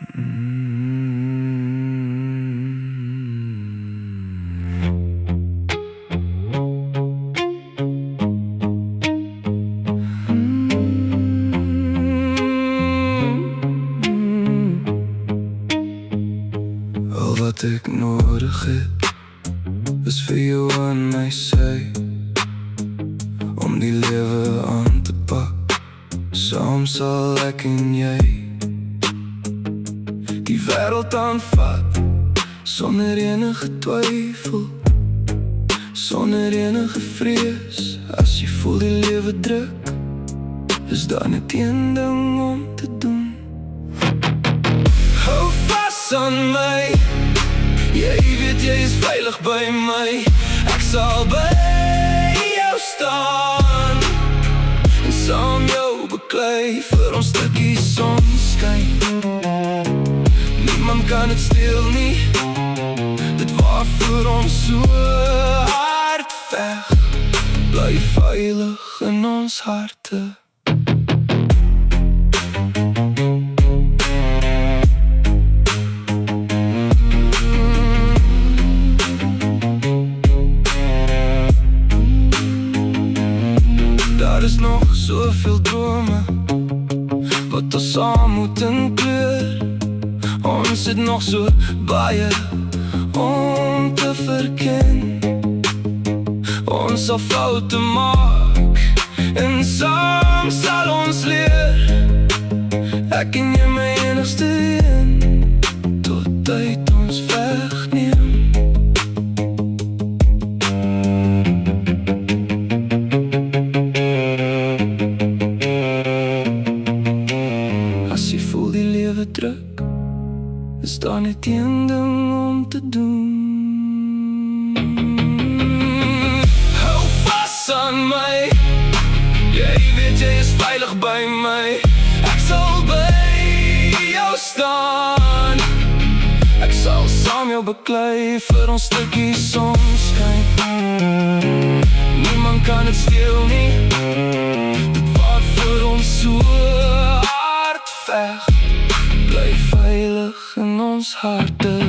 Al wat ek nodig het, is vir jou en my sy, om die lewe aan te pak. Saam sal ek en jy die wêreld aanvat, sonder enige twyfel, sonder enige vrees. As jy voel die lewe druk, is daar net een ding om te doen. Hou vas aan my, jy weet jy is veilig by my. Ek sal by jou staan en saam jou beklei vir ons stukkie sonskyn. Niemand kan het steel nie, dit waarvoor ons so hard veg, bly veilig in ons harte. Daar is nog soveel drome wat ons saam moet inkleur. Ons het nog so baie om te verken. Ons sal foute maak en saam sal ons leer. Ek en jy my enigste een, tot tyd ons wegneem. As jy voel die lewe druk, is daar net een ding om te doen. Hou vas aan my, jy weet jy is veilig by my. Ek sal by jou staan, ek sal saam jou beklei vir ons stukkie sonskyn. Niemand kan het steel nie, dit waarvoor ons so hard veg, bly veilig in ons harte.